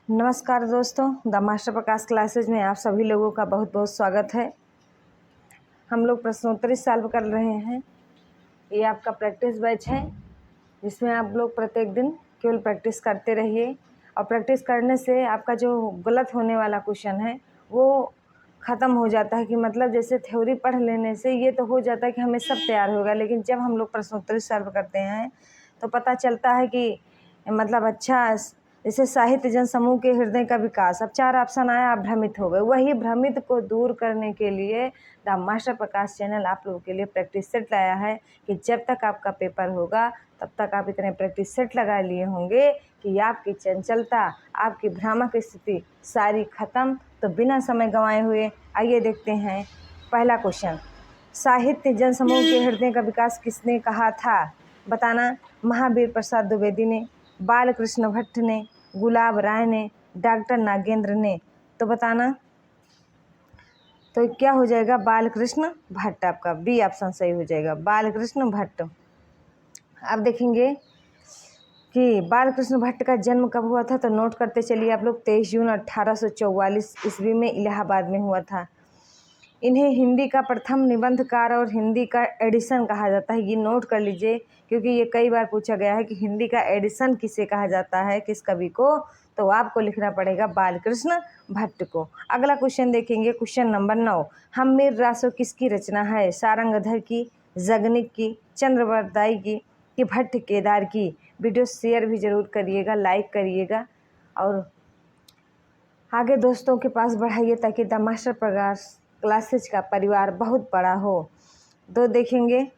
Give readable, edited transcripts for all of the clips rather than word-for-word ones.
नमस्कार दोस्तों, the master Prakash classes में आप सभी लोगों का बहुत बहुत स्वागत है। हम लोग प्रश्नोत्तरी सॉल्व कर रहे हैं। ये आपका प्रैक्टिस बैच है जिसमें आप लोग प्रत्येक दिन केवल प्रैक्टिस करते रहिए और प्रैक्टिस करने से आपका जो गलत होने वाला क्वेश्चन है वो ख़त्म हो जाता है। कि मतलब जैसे थ्योरी पढ़ लेने से ये तो हो जाता है कि हमें सब तैयार होगा, लेकिन जब हम लोग प्रश्नोत्तरी सॉल्व करते हैं तो पता चलता है कि मतलब अच्छा, जैसे साहित्य जन समूह के हृदय का विकास, अब 4 ऑप्शन आया, आप भ्रमित हो गए। वही भ्रमित को दूर करने के लिए द मास्टर प्रकाश चैनल आप लोगों के लिए प्रैक्टिस सेट लाया है कि जब तक आपका पेपर होगा तब तक आप इतने प्रैक्टिस सेट लगा लिए होंगे कि आपकी चंचलता, आपकी भ्रामक स्थिति सारी खत्म। तो बिना समय गंवाए हुए आइए देखते हैं पहला क्वेश्चन। साहित्य जन समूह के हृदय का विकास किसने कहा था? बताना। महावीर प्रसाद द्विवेदी ने, बालकृष्ण भट्ट ने, गुलाब राय ने, डॉक्टर नागेंद्र ने। तो बताना। तो क्या हो जाएगा? बालकृष्ण भट्ट। आपका बी ऑप्शन सही हो जाएगा, बालकृष्ण भट्ट। अब देखेंगे कि बालकृष्ण भट्ट का जन्म कब हुआ था, तो नोट करते चलिए आप लोग। 23 जून 1844 ईस्वी में इलाहाबाद में हुआ था। इन्हें हिंदी का प्रथम निबंधकार और हिंदी का एडिशन कहा जाता है। ये नोट कर लीजिए क्योंकि ये कई बार पूछा गया है कि हिंदी का एडिशन किसे कहा जाता है, किस कवि को। तो आपको लिखना पड़ेगा बालकृष्ण भट्ट को। अगला क्वेश्चन देखेंगे, क्वेश्चन नंबर 9। हम्मीर रासो किसकी रचना है? सारंगधर की, जगनिक की, चंद्रवरदाई की, कि भट्ट केदार की? वीडियो शेयर भी जरूर करिएगा, लाइक करिएगा और आगे दोस्तों के पास बढ़ाइए ताकि द मास्टर प्रकाश क्लासेज का परिवार बहुत बड़ा हो। तो देखेंगे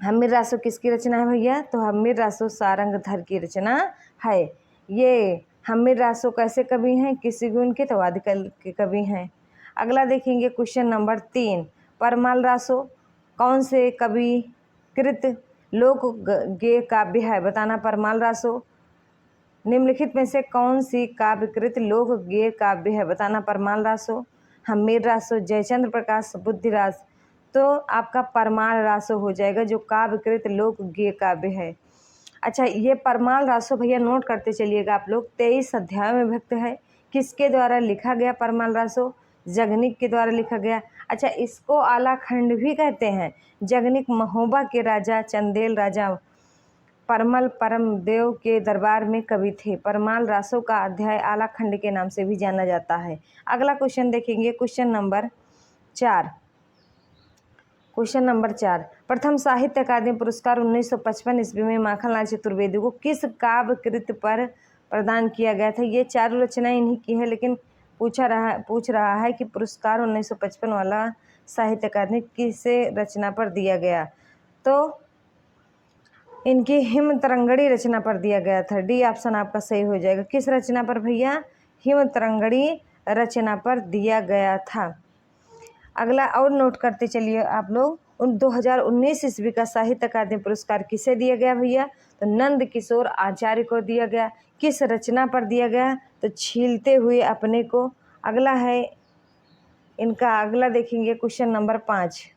हम्मीर रासो किसकी रचना है भैया? तो हम्मीर रासो सारंगधर की रचना है। ये हम्मीर रासो कैसे कवि हैं? किसी गुण के? तो आदिकाल के कवि हैं। अगला देखेंगे क्वेश्चन नंबर 3। परमाल रासो कौन से कवि कृत लोक गेय काव्य है? बताना। परमाल रासो निम्नलिखित में से कौन सी काव्यकृत लोक गेय काव्य है? बताना। परमाल रासो, हम्मीर रासो, जयचंद्र प्रकाश, बुद्धिराज। तो आपका परमाल रासो हो जाएगा जो काव्यकृत लोक गेय काव्य है। अच्छा, ये परमाल रासो भैया नोट करते चलिएगा आप लोग। 23 अध्यायों में विभक्त है। किसके द्वारा लिखा गया परमाल रासो? जगनिक के द्वारा लिखा गया। अच्छा, इसको आलाखंड भी कहते हैं। जगनिक महोबा के राजा चंदेल राजा परमल परमदेव के दरबार में कवि थे। परमाल रासो का अध्याय आलाखंड के नाम से भी जाना जाता है। अगला क्वेश्चन देखेंगे, क्वेश्चन नंबर 4। Question number 4। प्रथम साहित्य अकादमी पुरस्कार 1955 ईस्वी में माखनलाल चतुर्वेदी को किस काव्य कृत पर प्रदान किया गया था? ये चारों रचनाएं इन्हीं की है, लेकिन पूछ रहा है कि पुरस्कार 1955 वाला साहित्य अकादमी किसे रचना पर दिया गया? तो इनकी हिम तरंगड़ी रचना पर दिया गया था। डी ऑप्शन आपका सही हो जाएगा। किस रचना पर भैया? हिम तरंगड़ी रचना पर दिया गया था। अगला और नोट करते चलिए आप लोग। 2019 ईस्वी का साहित्य अकादमी पुरस्कार किसे दिया गया भैया? तो नंद किशोर आचार्य को दिया गया। किस रचना पर दिया गया? तो छीलते हुए अपने को। अगला है इनका, अगला देखेंगे क्वेश्चन नंबर 5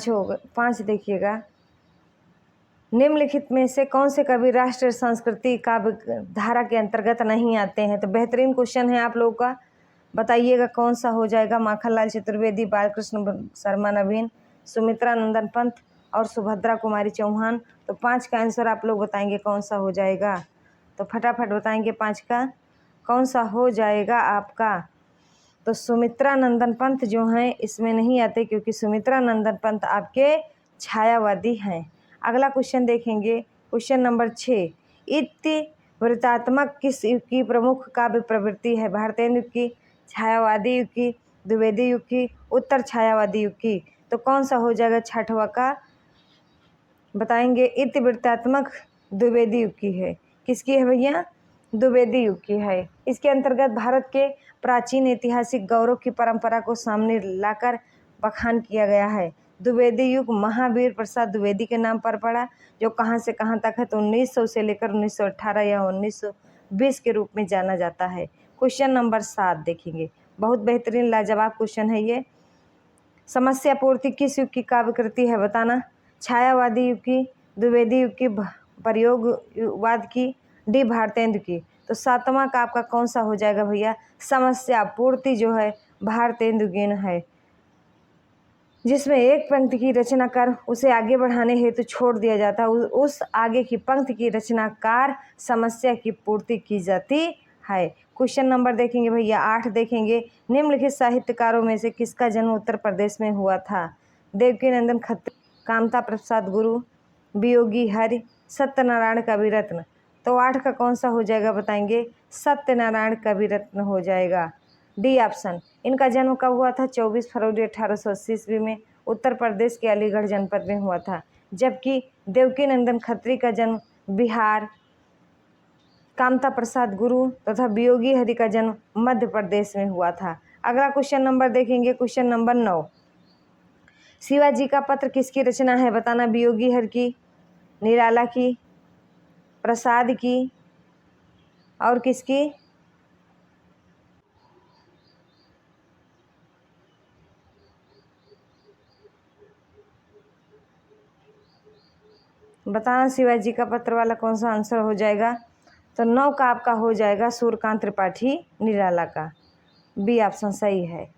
होगा 5 देखिएगा। निम्नलिखित में से कौन से कवि राष्ट्रीय संस्कृति काव्य धारा के अंतर्गत नहीं आते हैं? तो बेहतरीन क्वेश्चन है आप लोगों का, बताइएगा कौन सा हो जाएगा? माखनलाल चतुर्वेदी, बालकृष्ण शर्मा नवीन, सुमित्रा नंदन पंत और सुभद्रा कुमारी चौहान। तो 5 का आंसर आप लोग बताएंगे कौन सा हो जाएगा? तो फटाफट बताएंगे 5 का कौन सा हो जाएगा आपका? तो सुमित्रा नंदन पंत जो हैं इसमें नहीं आते क्योंकि सुमित्रा नंदन पंत आपके छायावादी हैं। अगला क्वेश्चन देखेंगे, क्वेश्चन नंबर 6। इतिवृत्तात्मक किस युग की प्रमुख काव्य प्रवृत्ति है? भारतेंदु युग की, छायावादी युग की, द्विवेदी युग की, उत्तर छायावादी युग की? तो कौन सा हो जाएगा 6वां का? बताएंगे। इतिवृत्तात्मक द्विवेदी युग की है। किसकी है भैया? द्विवेदी युग की है। इसके अंतर्गत भारत के प्राचीन ऐतिहासिक गौरव की परंपरा को सामने लाकर बखान किया गया है। द्विवेदी युग महावीर प्रसाद द्विवेदी के नाम पर पड़ा, जो कहां से कहां तक है? तो 1900 से लेकर 1918 या 1920 के रूप में जाना जाता है। क्वेश्चन नंबर 7 देखेंगे, बहुत बेहतरीन लाजवाब क्वेश्चन है ये। समस्या पूर्ति किस युग की काव्यकृति है? बताना। छायावादी युग की, द्विवेदी युग की, प्रयोगवाद की, डी भारतेंदु की। तो 7वां का आपका कौन सा हो जाएगा भैया? समस्या पूर्ति जो है भारतेंदु गिन है, जिसमें एक पंक्ति की रचना कर उसे आगे बढ़ाने हेतु छोड़ दिया जाता, उस आगे की पंक्ति की रचनाकार समस्या की पूर्ति की जाती है। क्वेश्चन नंबर देखेंगे भैया 8 देखेंगे। निम्नलिखित साहित्यकारों में से किसका जन्म उत्तर प्रदेश में हुआ था? देवकीनंदन खत्री, कामता प्रसाद गुरु, वियोगी हरि, सत्यनारायण कविरत्न। तो 8 का कौन सा हो जाएगा बताएंगे? सत्यनारायण कविरत्न हो जाएगा, डी ऑप्शन। इनका जन्म कब हुआ था? 24 फरवरी 1880 ईस्वी में उत्तर प्रदेश के अलीगढ़ जनपद में हुआ था, जबकि देवकीनंदन खत्री का जन्म बिहार, कामता प्रसाद गुरु तथा वियोगी हरि का जन्म मध्य प्रदेश में हुआ था। अगला क्वेश्चन नंबर देखेंगे, क्वेश्चन नंबर 9। शिवाजी का पत्र किसकी रचना है? बताना। वियोगी हरि की, निराला की, प्रसाद की और किसकी? बताना शिवाजी का पत्र वाला कौन सा आंसर हो जाएगा? तो 9 का आपका हो जाएगा सूर्यकांत त्रिपाठी निराला का, बी ऑप्शन सही है,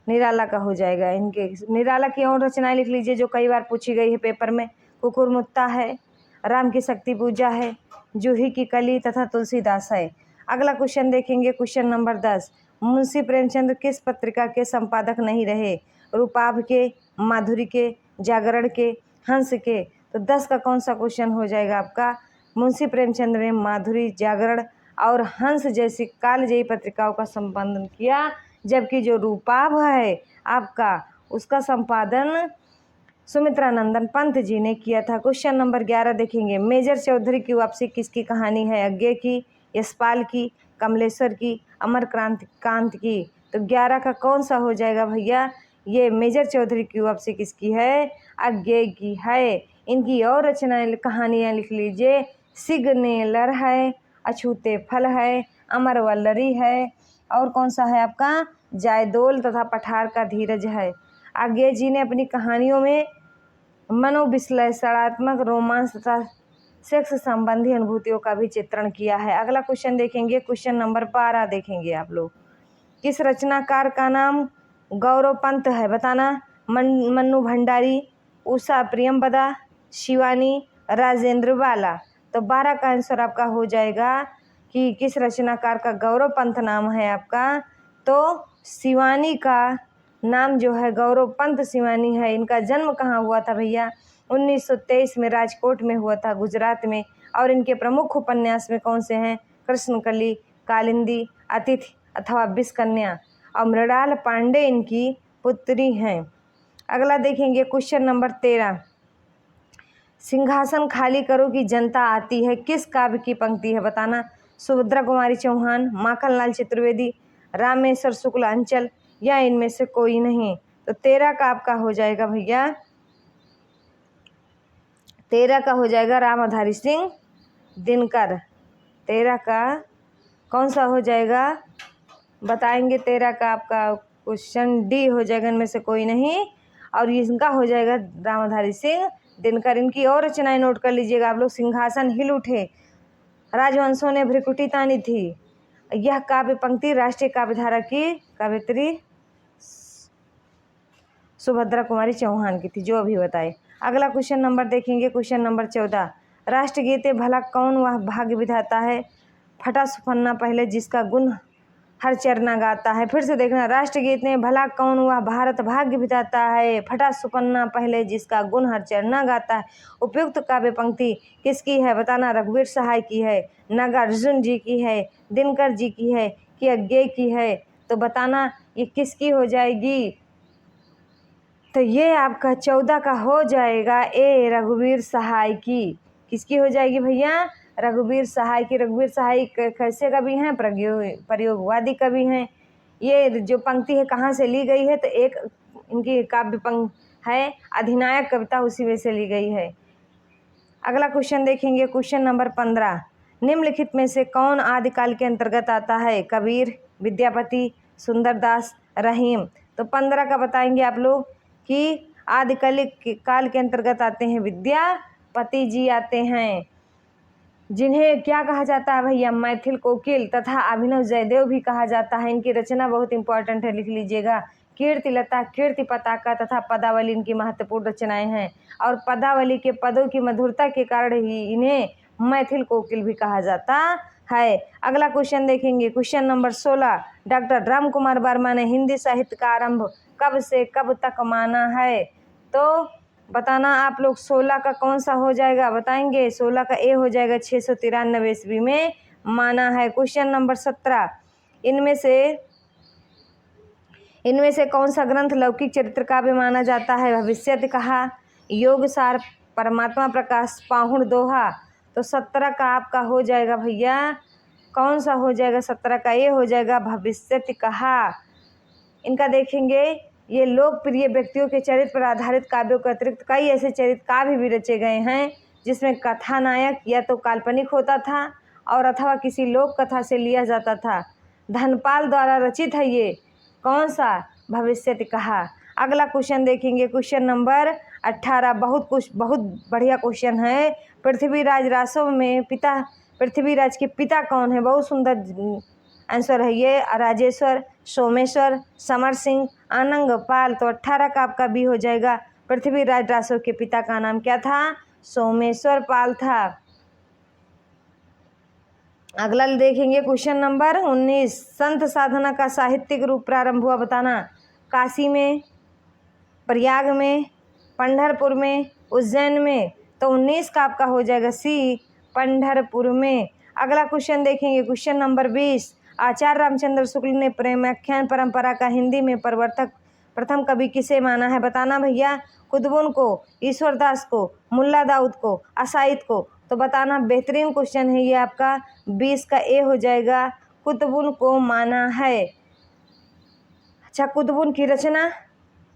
निराला का हो जाएगा। इनके निराला की और रचनाएं लिख लीजिए जो कई बार पूछी गई है पेपर में। कुकुरमुत्ता है, राम की शक्ति पूजा है, जूही की कली तथा तुलसीदास है। अगला क्वेश्चन देखेंगे, क्वेश्चन नंबर 10। मुंशी प्रेमचंद किस पत्रिका के संपादक नहीं रहे? रूपाभ के, माधुरी के, जागरण के, हंस के। तो 10 का कौन सा क्वेश्चन हो जाएगा आपका? मुंशी प्रेमचंद ने माधुरी, जागरण और हंस जैसी कालजयी पत्रिकाओं का संपादन किया, जबकि जो रूपाभ है आपका उसका संपादन सुमित्रा नंदन पंत जी ने किया था। क्वेश्चन नंबर 11 देखेंगे। मेजर चौधरी की वापसी किसकी कहानी है? अज्ञे की, यशपाल की, कमलेश्वर की, कांत की। तो 11 का कौन सा हो जाएगा भैया? ये मेजर चौधरी की वापसी किसकी है? अज्ञे की है। इनकी और रचनाएं कहानियाँ लिख लीजिए। सिग्नेलर है, अछूते फल है, अमर वल्लरी है और कौन सा है आपका? जायदोल तथा पठार का धीरज है। आज्ञे जी ने अपनी कहानियों में मनोविश्लेषणात्मक, रोमांस तथा सेक्स संबंधी अनुभूतियों का भी चित्रण किया है। अगला क्वेश्चन देखेंगे, क्वेश्चन नंबर 12 देखेंगे आप लोग। किस रचनाकार का नाम गौरव पंत है? बताना। मन्नू भंडारी, उषा प्रियमवदा, शिवानी, राजेंद्र बाला। तो 12 का आंसर आपका हो जाएगा कि किस रचनाकार का गौरव पंत नाम है आपका? तो शिवानी का नाम जो है गौरव पंत शिवानी है। इनका जन्म कहाँ हुआ था भैया? 1923 में राजकोट में हुआ था, गुजरात में। और इनके प्रमुख उपन्यास में कौन से हैं? कृष्णकली, कालिंदी, अतिथि अथवा विषकन्या और मृणाल पांडे इनकी पुत्री हैं। अगला देखेंगे, क्वेश्चन नंबर 13। सिंहासन खाली करो कि जनता आती है किस काव्य की पंक्ति है? बताना। सुभद्रा कुमारी चौहान, माखनलाल चतुर्वेदी, रामेश्वर शुक्ल अंचल या इनमें से कोई नहीं। तो 13 का आपका हो जाएगा भैया, 13 का हो जाएगा रामधारी सिंह दिनकर। 13 का कौन सा हो जाएगा बताएंगे? 13 का आपका क्वेश्चन डी हो जाएगा, इनमें से कोई नहीं। और इनका हो जाएगा रामधारी सिंह दिनकर। इनकी और रचनाएं नोट कर लीजिएगा आप लोग। सिंहासन हिल उठे, राजवंशों ने भ्रिकुटी तानी थी, यह काव्य पंक्ति राष्ट्रीय काव्यधारा की कवियत्री सुभद्रा कुमारी चौहान की थी, जो अभी बताए। अगला क्वेश्चन नंबर देखेंगे, क्वेश्चन नंबर 14। राष्ट्रगीत भला कौन वह भाग्य विधाता है? फटा सुपन्ना पहले जिसका गुण हर चरना गाता है। फिर से देखना, राष्ट्रगीत ने भला कौन वह भारत भाग्य विधाता है, फटा सुपन्ना पहले जिसका गुण हर चरना गाता है। उपयुक्त काव्य पंक्ति किसकी है? बताना। रघुवीर सहाय की है, नागार्जुन जी की है, दिनकर जी की है कि अज्ञे की है? तो बताना ये किसकी हो जाएगी? तो ये आपका 14 का हो जाएगा ए, रघुवीर सहाय की। किसकी हो जाएगी भैया? रघुवीर सहाय की। रघुवीर सहाय कैसे कवि हैं? प्रयोगवादी कवि हैं। ये जो पंक्ति है कहाँ से ली गई है? तो एक इनकी काव्य पंक्ति है अधिनायक कविता, उसी में से ली गई है। अगला क्वेश्चन देखेंगे, क्वेश्चन नंबर 15। निम्नलिखित में से कौन आदिकाल के अंतर्गत आता है? कबीर, विद्यापति, सुंदरदास, रहीम। तो 15 का बताएंगे आप लोग कि आदिकाल के अंतर्गत आते हैं विद्यापति जी आते हैं, जिन्हें क्या कहा जाता है भैया, मैथिल कोकिल तथा अभिनव जयदेव भी कहा जाता है। इनकी रचना बहुत इंपॉर्टेंट है, लिख लीजिएगा। कीर्तिलता, कीर्ति पताका तथा पदावली इनकी महत्वपूर्ण रचनाएं हैं, और पदावली के पदों की मधुरता के कारण ही इन्हें मैथिल कोकिल भी कहा जाता है। अगला क्वेश्चन देखेंगे, question number 16। Doctor Ram Kumar Verma ने हिंदी साहित्य का आरंभ कब से कब तक माना है? तो बताना आप लोग 16 का कौन सा हो जाएगा, बताएंगे। 16 का ए हो जाएगा, 693 ईस्वी में माना है। Question number 17। इनमें से कौन सा ग्रंथ लौकिक चरित्र काव्य माना जाता है? भविष्यति कहा, योगसार, परमात्मा प्रकाश, पाहुण दोहा। तो 17 का आपका हो जाएगा भैया, कौन सा हो जाएगा? 17 का ये हो जाएगा, भविष्यति कहा। इनका देखेंगे, ये लोकप्रिय व्यक्तियों के चरित्र पर आधारित काव्यों के अतिरिक्त कई ऐसे चरित्र काव्य भी रचे गए हैं जिसमें कथानायक या तो काल्पनिक होता था और अथवा किसी लोक कथा से लिया जाता था। धनपाल द्वारा रचित है ये, कौन सा? भविष्यति कहा। अगला क्वेश्चन देखेंगे, क्वेश्चन नंबर 18। बहुत बढ़िया क्वेश्चन है। पृथ्वीराज रासव में पृथ्वीराज के पिता कौन है? बहुत सुंदर आंसर है ये, राजेश्वर, सोमेश्वर, समर सिंह, आनंग पाल। तो 18 का आपका बी हो जाएगा। पृथ्वीराज रासव के पिता का नाम क्या था? सोमेश्वर पाल था। अगला देखेंगे, क्वेश्चन नंबर 19। संत साधना का साहित्यिक रूप प्रारंभ हुआ, बताना। काशी में, प्रयाग में, पंढरपुर में, उज्जैन में। तो 19 का आपका हो जाएगा सी, पंढरपुर में। अगला क्वेश्चन देखेंगे, क्वेश्चन नंबर 20। आचार्य रामचंद्र शुक्ल ने प्रेमाख्यान परंपरा का हिंदी में प्रवर्तक प्रथम कवि किसे माना है? बताना भैया। कुतुबुन को, ईश्वरदास को, मुल्ला दाऊद को, असाइद को। तो बताना, बेहतरीन क्वेश्चन है ये आपका। 20 का ए हो जाएगा, कुतुबुन को माना है। अच्छा, कुतुबुन की रचना,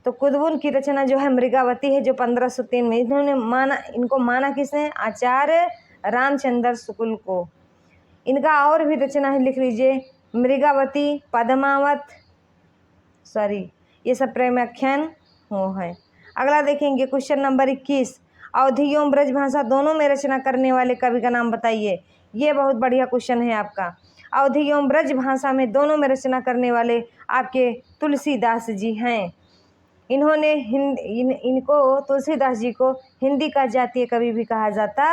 तो कुतुबुन की रचना जो है मृगावती है, जो 1503 में इनको माना किसने? आचार्य रामचंद्र शुक्ल को। इनका और भी रचना है, लिख लीजिए। मृगावती, पद्मावत, ये सब प्रेमाख्यान हो है। अगला देखेंगे, क्वेश्चन नंबर 21। अवधी एवं ब्रज भाषा दोनों में रचना करने वाले कवि का नाम बताइए। ये बहुत बढ़िया क्वेश्चन है आपका। अवधी एवं ब्रज भाषा में दोनों में रचना करने वाले आपके तुलसीदास जी हैं। इन्होंने इनको तुलसीदास जी को हिंदी का जातीय कवि भी कहा जाता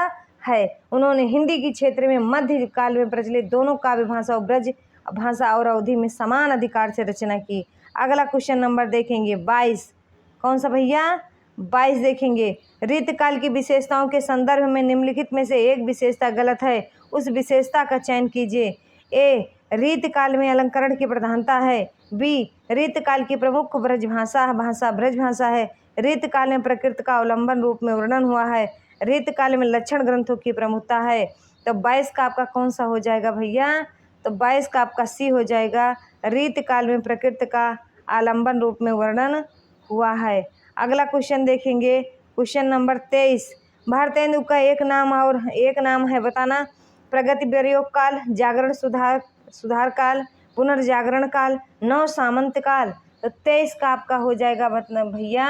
है। उन्होंने हिंदी के क्षेत्र में मध्य काल में प्रचलित दोनों काव्य भाषा और ब्रज भाषा और अवधी में समान अधिकार से रचना की। अगला क्वेश्चन नंबर देखेंगे 22। कौन सा भैया? 22 देखेंगे। रीतकाल की विशेषताओं के संदर्भ में निम्नलिखित में से एक विशेषता गलत है, उस विशेषता का चयन कीजिए। ए, रीतकाल में अलंकरण की प्रधानता है। बी, रीतकाल की प्रमुख ब्रज भाषा ब्रज भाषा है। रीतकाल में प्रकृति का अवलंबन रूप में वर्णन हुआ है। रीतकाल में लक्षण ग्रंथों की प्रमुखता है। तो 22 का आपका कौन सा हो जाएगा भैया? तो 22 का आपका सी हो जाएगा, रीतकाल में प्रकृति का आलंबन रूप में वर्णन हुआ है। अगला क्वेश्चन देखेंगे, क्वेश्चन नंबर 23। भारतेंदु का एक नाम है, बताना। प्रगति प्रयोग काल, जागरण सुधार काल, पुनर्जागरण काल, नव सामंत काल। तो 23 का आपका हो जाएगा, मतलब भैया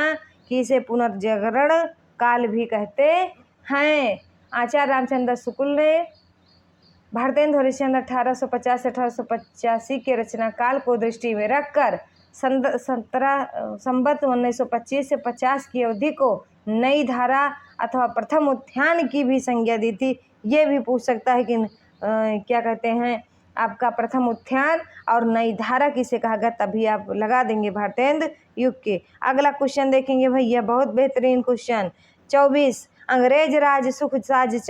कि इसे पुनर्जागरण काल भी कहते हैं। आचार्य रामचंद्र शुक्ल ने भारतेंदु हरिश्चंद्र 1850 से 1885 के रचना काल को दृष्टि में रखकर संवत 1925 से 50 की अवधि को नई धारा अथवा प्रथम उत्थान की भी संज्ञा दी थी। ये भी पूछ सकता है कि क्या कहते हैं आपका प्रथम उत्थान और नई धारा किसे कहा गया, तभी आप लगा देंगे भारतेंदु युग के। अगला क्वेश्चन देखेंगे भैया, बहुत बेहतरीन क्वेश्चन। 24। अंग्रेज राज सुख साज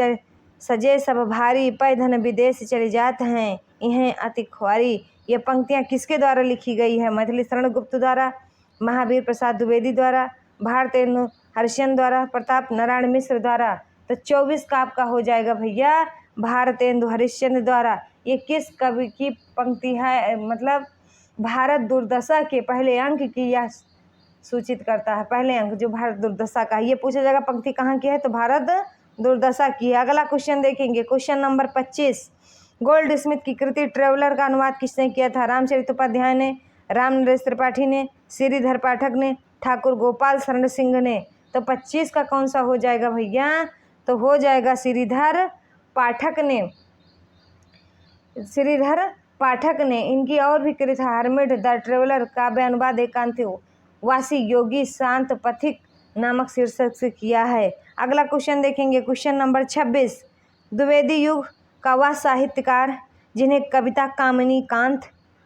सजे सब भारी, पै धन विदेश चले जात हैं इन्हें अति ख्वारी। ये पंक्तियाँ किसके द्वारा लिखी गई है? मैथिली शरण गुप्त द्वारा, महावीर प्रसाद द्विवेदी द्वारा, भारतेंदु हरिश्चंद्र द्वारा, प्रताप नारायण मिश्र द्वारा। तो 24 का आपका हो जाएगा भैया, भारतेंदु हरिश्चंद्र द्वारा। ये किस कवि की पंक्ति है? मतलब भारत दुर्दशा के पहले अंक की यह सूचित करता है। पहले अंक जो भारत दुर्दशा का, ये पूछा जाएगा पंक्ति कहाँ की है, तो भारत दुर्दशा की है। अगला क्वेश्चन देखेंगे, क्वेश्चन नंबर 25। गोल्ड स्मिथ की कृति ट्रेवलर का अनुवाद किसने किया था? रामचरितोपाध्याय ने, रामनरेश त्रिपाठी ने, श्रीधर पाठक ने, ठाकुर गोपाल शरण सिंह ने। तो 25 का कौन सा हो जाएगा भैया? तो हो जाएगा श्रीधर पाठक ने इनकी और भी कृत हरमिट द ट्रेवलर काव्य अनुवाद एकांतवासी योगी शांत पथिक नामक शीर्षक से किया है। अगला क्वेश्चन देखेंगे, क्वेश्चन नंबर 26। द्विवेदी युग का वह साहित्यकार जिन्हें कविता कामिनी कांत,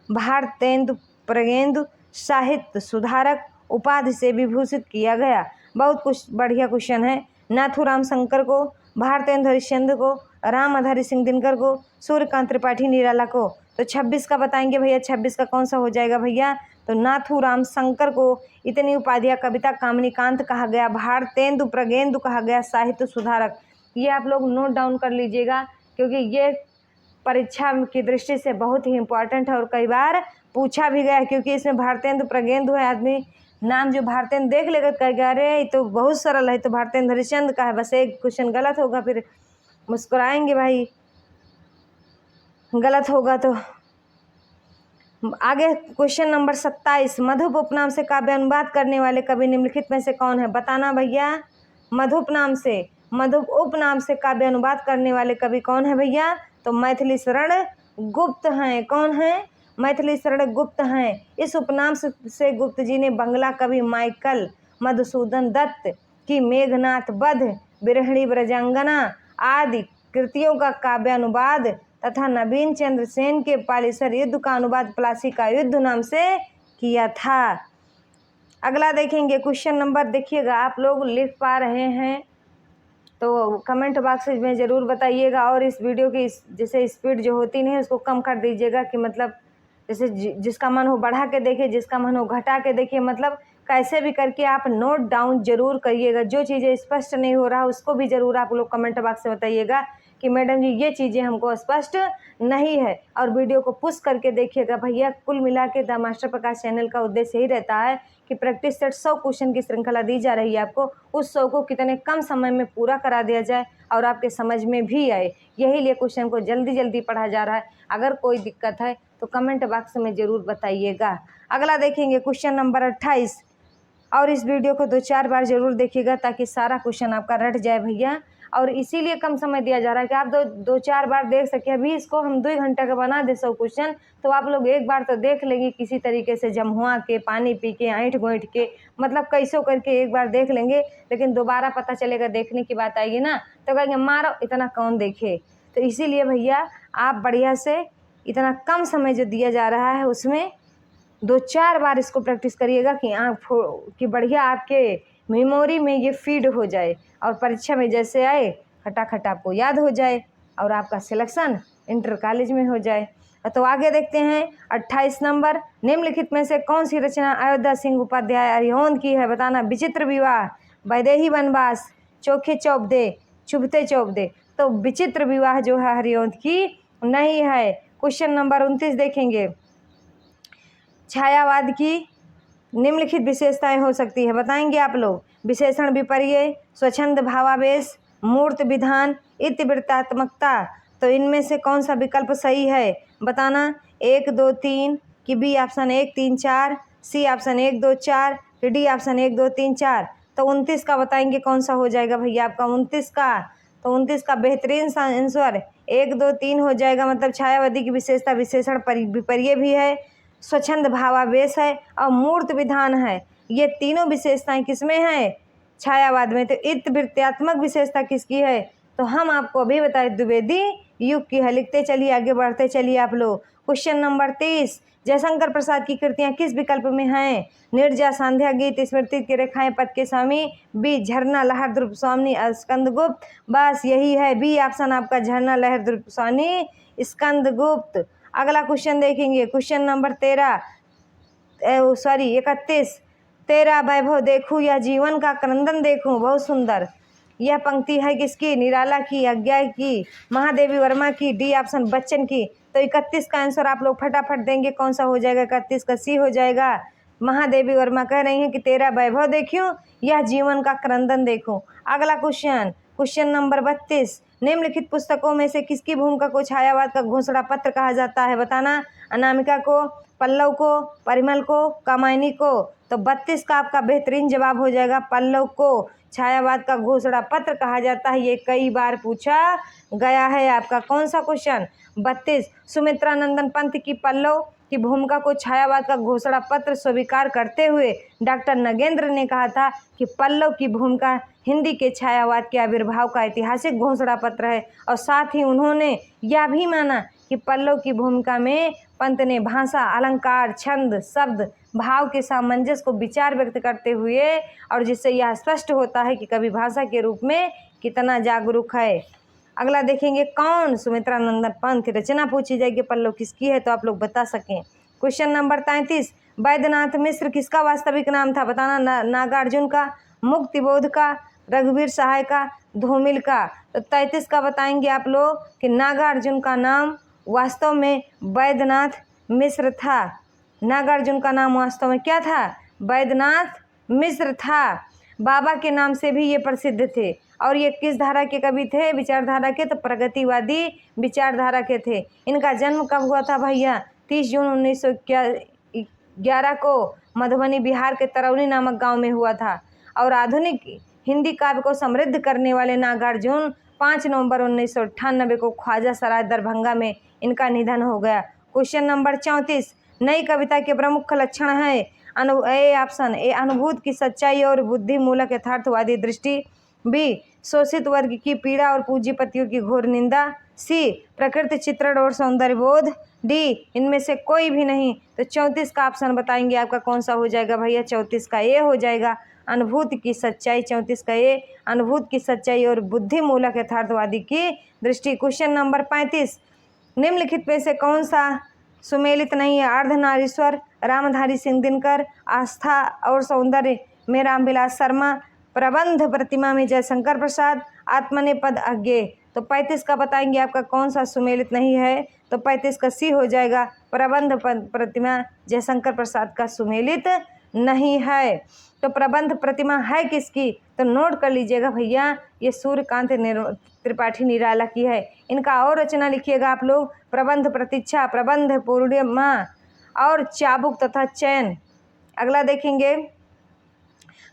भारतेंदु प्रगेंदु, साहित्य सुधारक उपाधि से विभूषित किया गया। बहुत कुछ बढ़िया क्वेश्चन है। नाथूराम शंकर को, भारतेंदु हरिश्चंद्र को, रामधारी सिंह दिनकर को, सूर्यकांत त्रिपाठी निराला को। तो 26 का बताएंगे भैया, 26 का कौन सा हो जाएगा भैया? तो नाथूराम शंकर को इतनी उपाधियां कविता कामिनी कांत कहा गया, भारतेंदु प्रगेंदु कहा गया, साहित्य सुधारक। ये आप लोग नोट डाउन कर लीजिएगा क्योंकि ये परीक्षा की दृष्टि से बहुत ही इम्पोर्टेंट है और कई बार पूछा भी गया है। क्योंकि इसमें भारतेंदु प्रगेंदु है, आदमी नाम जो भारतेंदु देख लेगा कहेगा अरे ये तो बहुत सरल है, तो भारतेंदु हरिश्चंद्र का है। बस एक क्वेश्चन गलत होगा फिर मुस्कुराएंगे भाई, गलत होगा तो। आगे क्वेश्चन नंबर 27। मधुप उपनाम से काव्य अनुवाद करने वाले कवि निम्नलिखित में से कौन है? बताना भैया। मधुप उपनाम से काव्य अनुवाद करने वाले कवि कौन है भैया? तो मैथिली शरण गुप्त हैं। कौन है? मैथिली शरण गुप्त हैं। इस उपनाम से गुप्त जी ने बंगला कवि माइकल मधुसूदन दत्त की मेघनाथ वध, बिरहणी ब्रजांगना आदि कृतियों का काव्य अनुवाद तथा नवीन चंद्र सेन के पालीसर युद्ध का अनुवाद प्लासी का युद्ध नाम से किया था। अगला देखेंगे क्वेश्चन नंबर, देखिएगा आप लोग लिख पा रहे हैं तो कमेंट बॉक्स में ज़रूर बताइएगा। और इस वीडियो की जैसे स्पीड जो होती नहीं उसको कम कर दीजिएगा कि मतलब जैसे जिसका मन हो बढ़ा के देखिए, जिसका मन हो घटा के देखिए, मतलब कैसे भी करके आप नोट डाउन जरूर करिएगा। जो चीज़ें स्पष्ट नहीं हो रहा उसको भी ज़रूर आप लोग कमेंट बॉक्स में बताइएगा कि मैडम जी ये चीज़ें हमको स्पष्ट नहीं है। और वीडियो को पुश करके देखिएगा भैया। कुल मिला के द मास्टर प्रकाश चैनल का उद्देश्य यही रहता है कि प्रैक्टिस सेट 100 क्वेश्चन की श्रृंखला दी जा रही है आपको, उस 100 को कितने कम समय में पूरा करा दिया जाए और आपके समझ में भी आए। यही लिए क्वेश्चन को जल्दी जल्दी पढ़ा जा रहा है। अगर कोई दिक्कत है तो कमेंट बॉक्स में ज़रूर बताइएगा। अगला देखेंगे क्वेश्चन नंबर 28। और इस वीडियो को 2-4 बार ज़रूर देखिएगा ताकि सारा क्वेश्चन आपका रट जाए भैया। और इसीलिए कम समय दिया जा रहा है कि आप 2-4 बार देख सकें। अभी इसको हम 2 घंटा का बना दे 100 क्वेश्चन तो आप लोग एक बार तो देख लेंगे किसी तरीके से, जमहुआ के, पानी पी के, ऐंठ गोइठ के, मतलब कैसो करके एक बार देख लेंगे। लेकिन दोबारा पता चलेगा, देखने की बात आएगी ना तो कहेंगे मारो इतना कौन देखे। तो इसीलिए भैया आप बढ़िया से इतना कम समय जो दिया जा रहा है उसमें 2-4 बार इसको प्रैक्टिस करिएगा कि बढ़िया आपके मेमोरी में ये फीड हो जाए और परीक्षा में जैसे आए खटाखट आपको याद हो जाए और आपका सिलेक्शन इंटर कॉलेज में हो जाए। तो आगे देखते हैं 28 नंबर। निम्नलिखित में से कौन सी रचना अयोध्या सिंह उपाध्याय अरिहोंद की है? बताना। विचित्र विवाह, वैदेही वनवास, चोखे चौबदे, चुभते चौबदे। तो विचित्र विवाह जो है हरिहोंद की नहीं है। क्वेश्चन नंबर 29 देखेंगे। छायावाद की निम्नलिखित विशेषताएं हो सकती है, बताएंगे आप लोग। विशेषण विपर्य, स्वच्छंद भावावेश, मूर्त विधान, इतिवृत्तात्मकता। तो इनमें से कौन सा विकल्प सही है? बताना। 1, 2, 3 कि बी ऑप्शन 1, 3, 4, सी ऑप्शन 1, 2, 4 कि डी ऑप्शन 1, 2, 3, 4। तो 29 का बताएंगे कौन सा हो जाएगा भैया आपका 29 का? तो 29 का बेहतरीन सा आंसर 1, 2, 3 हो जाएगा। मतलब छायावादी की विशेषता विशेषण विपर्य भी है, स्वच्छंद भावावेश है और मूर्त विधान है। ये तीनों विशेषताएं किसमें हैं? छायावाद में। तो इतिवृत्तात्मक विशेषता किसकी है? तो हम आपको अभी बताए द्विवेदी युग की है। लिखते चलिए, आगे बढ़ते चलिए आप लोग। Question number 30। जयशंकर प्रसाद की कृतियां किस विकल्प में हैं? निर्जा, सांध्या, गीत, स्मृति की रेखाएं, पद के स्वामी, बी झरना, लहर, ध्रुव स्वामी, स्कंदगुप्त। बस यही है, बी ऑप्शन आपका झरना, लहर, ध्रुव स्वामी, स्कंदगुप्त। अगला क्वेश्चन देखेंगे, क्वेश्चन नंबर 31। तेरा वैभव देखूं या जीवन का क्रंदन देखूं। बहुत सुंदर। यह पंक्ति है किसकी? निराला की, अज्ञा की, महादेवी वर्मा की, डी ऑप्शन बच्चन की। तो 31 का आंसर आप लोग फटाफट देंगे। कौन सा हो जाएगा? 31 का सी हो जाएगा। महादेवी वर्मा कह रही हैं कि तेरा वैभव देखूं या जीवन का क्रंदन देखूं। अगला क्वेश्चन नंबर 32। निम्नलिखित पुस्तकों में से किसकी भूमिका को छायावाद का घोषणा पत्र कहा जाता है? बताना। अनामिका को, पल्लव को, परिमल को, कामायनी को। तो 32 का आपका बेहतरीन जवाब हो जाएगा पल्लव को छायावाद का घोषणा पत्र कहा जाता है। ये कई बार पूछा गया है। आपका कौन सा क्वेश्चन? 32। सुमित्रा नंदन पंत की पल्लव की भूमिका को छायावाद का घोषणा पत्र स्वीकार करते हुए डॉक्टर नगेंद्र ने कहा था कि पल्लव की भूमिका हिंदी के छायावाद के आविर्भाव का ऐतिहासिक घोषणा पत्र है। और साथ ही उन्होंने यह भी माना कि पल्लव की भूमिका में पंत ने भाषा, अलंकार, छंद, शब्द, भाव के सामंजस्य को विचार व्यक्त करते हुए, और जिससे यह स्पष्ट होता है कि कवि भाषा के रूप में कितना जागरूक है। अगला देखेंगे, कौन? सुमित्रा नंदन पंत की रचना पूछी जाएगी पल्लव किसकी है, तो आप लोग बता सकें। क्वेश्चन नंबर 33, वैद्यनाथ मिश्र किसका वास्तविक नाम था? बताना। नागार्जुन का, मुक्तिबोध का, रघुवीर सहाय का, धूमिल का। तो 33 का बताएंगे आप लोग कि नागार्जुन का नाम वास्तव में वैद्यनाथ मिश्र था। नागार्जुन का नाम वास्तव में क्या था? वैद्यनाथ मिश्र था। बाबा के नाम से भी ये प्रसिद्ध थे। और ये किस धारा के कवि थे? विचारधारा के। तो प्रगतिवादी विचारधारा के थे। इनका जन्म कब हुआ था भैया? 30 जून 1911 को मधुबनी बिहार के तरौनी नामक गांव में हुआ था। और आधुनिक हिंदी काव्य को समृद्ध करने वाले नागार्जुन 5 नवंबर 1998 को ख्वाजा सराय दरभंगा में इनका निधन हो गया। क्वेश्चन नंबर 34, नई कविता के प्रमुख लक्षण है। ऑप्शन ए अनुभूति की सच्चाई और बुद्धि मूलक यथार्थवादी दृष्टि, बी शोषित वर्ग की पीड़ा और पूंजीपतियों की घोर निंदा, सी प्रकृति चित्रण और सौंदर्य बोध, डी इनमें से कोई भी नहीं। तो 34 का ऑप्शन बताएंगे आपका कौन सा हो जाएगा भैया? 34 का ए हो जाएगा, अनुभूति की सच्चाई। 34 का ए, अनुभूति की सच्चाई और बुद्धि मूलक यथार्थवादी की दृष्टि। क्वेश्चन नंबर 35, निम्नलिखित में से कौन सा सुमेलित नहीं है? अर्धनारीश्वर, रामधारी सिंह दिनकर, आस्था और सौंदर्य में रामविलास शर्मा, प्रबंध प्रतिमा में जयशंकर प्रसाद, आत्मनेपद अज्ञेय। तो 35 का बताएंगे आपका कौन सा सुमेलित नहीं है? तो 35 का सी हो जाएगा, प्रबंध प्रतिमा जयशंकर प्रसाद का सुमेलित नहीं है। तो प्रबंध प्रतिमा है किसकी? तो नोट कर लीजिएगा भैया, ये सूर्यकांत त्रिपाठी निराला की है। इनका और रचना लिखिएगा आप लोग, प्रबंध प्रतीक्षा, प्रबंध पूर्णिमा और चाबुक तथा चैन। अगला देखेंगे,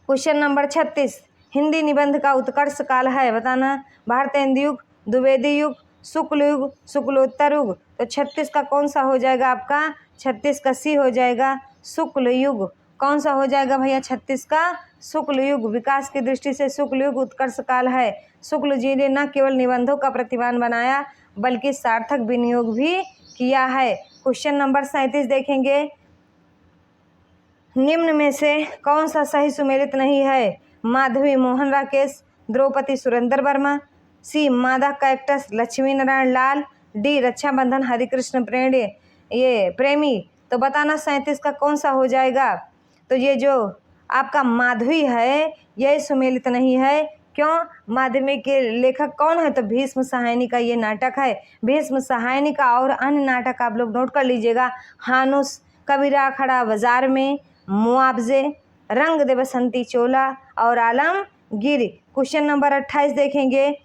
क्वेश्चन नंबर 36, हिंदी निबंध का उत्कर्ष काल है। बताना। भारतेंदु युग, द्विवेदी युग, शुक्ल युग, शुक्लोत्तर युग। तो 36 का कौन सा हो जाएगा आपका? 36 का सी हो जाएगा, शुक्ल युग। कौन सा हो जाएगा भैया? 36 का शुक्ल युग। विकास की दृष्टि से शुक्ल युग उत्कर्ष काल है। शुक्ल जी ने न केवल निबंधों का प्रतिमान बनाया बल्कि सार्थक विनियोग भी किया है। क्वेश्चन नंबर 37 देखेंगे, निम्न में से कौन सा सही सुमेलित नहीं है? माधवी मोहन राकेश, द्रौपदी सुरेंद्र वर्मा, सी मादा कैक्टस लक्ष्मी नारायण लाल, डी रक्षाबंधन हरिकृष्ण प्रेमी। तो बताना 37 का कौन सा हो जाएगा? तो ये जो आपका माधवी है यह सुमेलित नहीं है। क्यों? माधवी के लेखक कौन है? तो भीष्म सहायनी का ये नाटक है। भीष्म सहायनी का और अन्य नाटक आप लोग नोट कर लीजिएगा, हानुस, कबीरा खड़ा बाजार में, मुआवजे, रंग दे बसंती चोला और आलमगीर। क्वेश्चन नंबर 28 देखेंगे,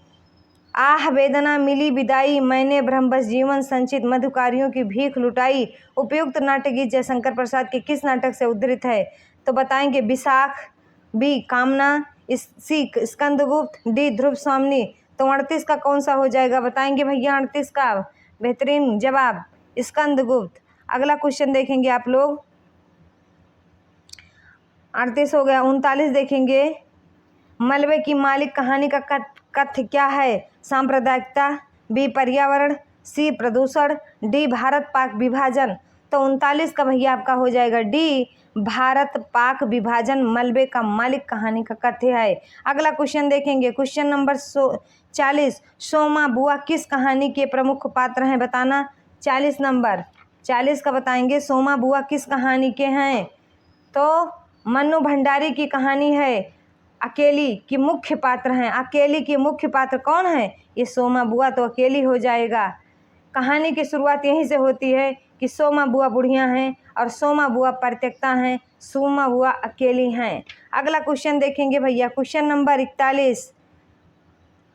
आह वेदना मिली विदाई, मैंने ब्रह्मबस जीवन संचित, मधुकारियों की भीख लुटाई। उपयुक्त नाटक गीत जयशंकर प्रसाद के किस नाटक से उद्धृत है? तो बताएंगे विशाख, बी कामना, सी स्कंदगुप्त, डी ध्रुव स्वामिनी। तो 38 का कौन सा हो जाएगा? बताएंगे भैया 38 का बेहतरीन जवाब, स्कंदगुप्त। अगला क्वेश्चन देखेंगे आप लोग, 38 हो गया। 39 देखेंगे, मलबे की मालिक कहानी का कथ्य क्या है? सांप्रदायिकता, बी पर्यावरण, सी प्रदूषण, डी भारत पाक विभाजन। तो 39 का भैया आपका हो जाएगा डी भारत पाक विभाजन मलबे का मालिक कहानी का कथ्य है। अगला क्वेश्चन देखेंगे, क्वेश्चन नंबर 40, सोमा बुआ किस कहानी के प्रमुख पात्र हैं? बताना। 40 नंबर 40 का बताएंगे, सोमा बुआ किस कहानी के हैं? तो मन्नू भंडारी की कहानी है। अकेली की मुख्य पात्र हैं। अकेली की मुख्य पात्र कौन है? ये सोमा बुआ। तो अकेली हो जाएगा। कहानी की शुरुआत यहीं से होती है कि सोमा बुआ बुढ़िया हैं और सोमा बुआ परित्यक्ता हैं, सोमा बुआ अकेली हैं। अगला क्वेश्चन देखेंगे भैया, क्वेश्चन नंबर 41,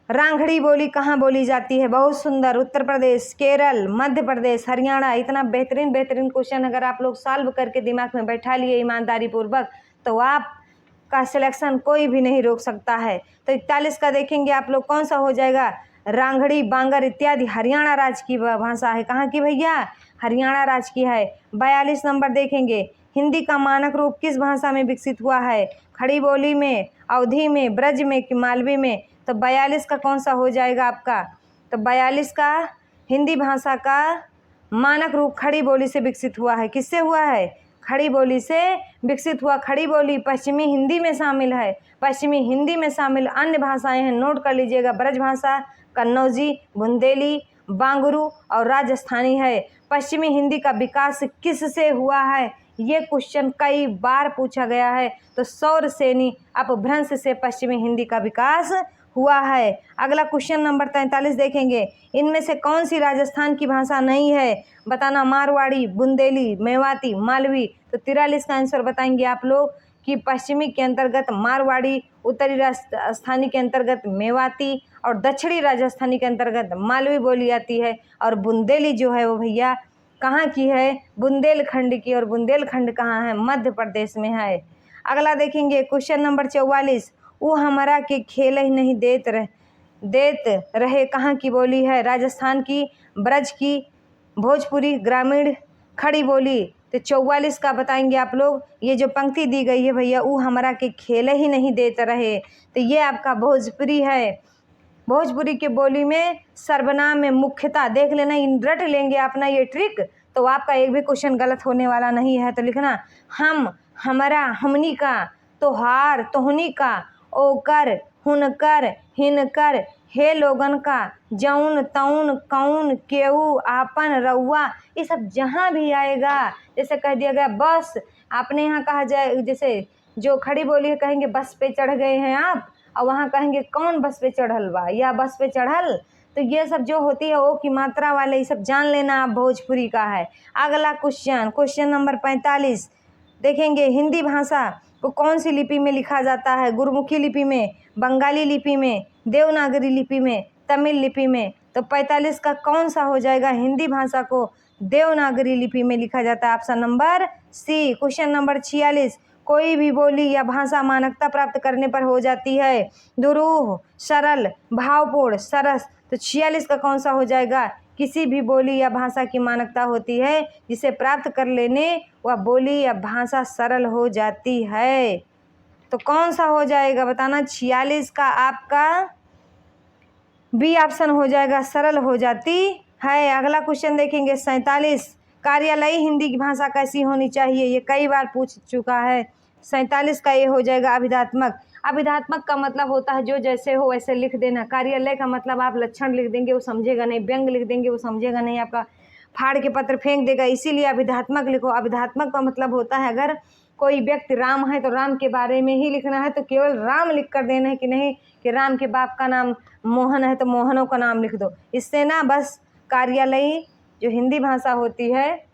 रांगड़ी बोली कहाँ बोली जाती है? बहुत सुंदर। उत्तर प्रदेश, केरल, मध्य प्रदेश, हरियाणा। इतना बेहतरीन क्वेश्चन अगर आप लोग सॉल्व करके दिमाग में बैठा लिए ईमानदारी पूर्वक, तो आपका सिलेक्शन कोई भी नहीं रोक सकता है। तो 41 का देखेंगे आप लोग, कौन सा हो जाएगा? रांगड़ी, बांगर इत्यादि हरियाणा राज्य की भाषा है। कहाँ की भैया? हरियाणा राज्य की है। 42 नंबर देखेंगे, हिंदी का मानक रूप किस भाषा में विकसित हुआ है? खड़ी बोली में, अवधी में, ब्रज में कि मालवी में? तो 42 का कौन सा हो जाएगा आपका? तो 42 का हिंदी भाषा का मानक रूप खड़ी बोली से विकसित हुआ है। किससे हुआ है? खड़ी बोली से विकसित हुआ। खड़ी बोली पश्चिमी हिंदी में शामिल है। पश्चिमी हिंदी में शामिल अन्य भाषाएं हैं, नोट कर लीजिएगा। ब्रज भाषा, कन्नौजी, बुंदेली, बांगरू और राजस्थानी है। पश्चिमी हिंदी का विकास किससे हुआ है? ये क्वेश्चन कई बार पूछा गया है। तो सौर सेनी अपभ्रंश से पश्चिमी हिंदी का विकास हुआ है। अगला क्वेश्चन नंबर 43 देखेंगे, इनमें से कौन सी राजस्थान की भाषा नहीं है? बताना। मारवाड़ी, बुंदेली, मेवाती, मालवी। तो 43 का आंसर बताएंगे आप लोग कि पश्चिमी के अंतर्गत मारवाड़ी, उत्तरी राजस्थानी के अंतर्गत मेवाती और दक्षिणी राजस्थानी के अंतर्गत मालवी बोली जाती है। और बुंदेली जो है वो भैया कहाँ की है? बुंदेलखंड की। और बुंदेलखंड कहाँ है? मध्य प्रदेश में है। अगला देखेंगे क्वेश्चन नंबर 44, वो हमारा के खेल ही नहीं देत रहे कहाँ की बोली है? राजस्थान की, ब्रज की, भोजपुरी, ग्रामीण, खड़ी बोली। तो 44 का बताएंगे आप लोग। ये जो पंक्ति दी गई है भैया, वो हमारा के खेल ही नहीं देते रहे, तो ये आपका भोजपुरी है। भोजपुरी के बोली में सर्वनाम में मुख्यतः देख लेना, रट लेंगे अपना ये ट्रिक, तो आपका एक भी क्वेश्चन गलत होने वाला नहीं है। तो लिखना हम, हमरा, हमनी का, तोहार, तोहनी का, ओकर, हुनकर, हिनकर, हे लोगन का, जौन, तौन, कौन, केहू, आपन, रउआ, ये सब जहाँ भी आएगा, जैसे कह दिया गया बस, आपने यहाँ कहा जाए, जैसे जो खड़ी बोली है कहेंगे बस पे चढ़ गए हैं आप, और वहाँ कहेंगे कौन बस पे चढ़ल बा या बस पे चढ़ल, तो ये सब जो होती है ओ की मात्रा वाले, ये सब जान लेना आप भोजपुरी का है। अगला क्वेश्चन नंबर 45 देखेंगे, हिंदी भाषा को कौन सी लिपि में लिखा जाता है? गुरुमुखी लिपि में, बंगाली लिपि में, देवनागरी लिपि में, तमिल लिपि में? तो 45 का कौन सा हो जाएगा? हिंदी भाषा को देवनागरी लिपि में लिखा जाता है। Option number C. Question number 46, कोई भी बोली या भाषा मानकता प्राप्त करने पर हो जाती है दुरूह, सरल, भावपूर्ण, सरस। तो 46 का कौन सा हो जाएगा? किसी भी बोली या भाषा की मानकता होती है जिसे प्राप्त कर लेने वह बोली या भाषा सरल हो जाती है। तो कौन सा हो जाएगा बताना? 46 का आपका बी ऑप्शन हो जाएगा, सरल हो जाती है। अगला क्वेश्चन देखेंगे 47, कार्यालयी हिंदी की भाषा कैसी होनी चाहिए? ये कई बार पूछ चुका है। 47 का ये हो जाएगा अभिधात्मक। अभिधात्मक का मतलब होता है जो जैसे हो वैसे लिख देना। कार्यालय का मतलब आप लक्षण लिख देंगे वो समझेगा नहीं, व्यंग लिख देंगे वो समझेगा नहीं, आपका फाड़ के पत्र फेंक देगा, इसीलिए अभिधात्मक लिखो। अभिधात्मक का मतलब होता है अगर कोई व्यक्ति राम है तो राम के बारे में ही लिखना है, तो केवल राम लिख कर देना है कि नहीं कि राम के बाप का नाम मोहन है तो मोहनों का नाम लिख दो। इससे ना बस कार्यालयी जो हिंदी भाषा होती है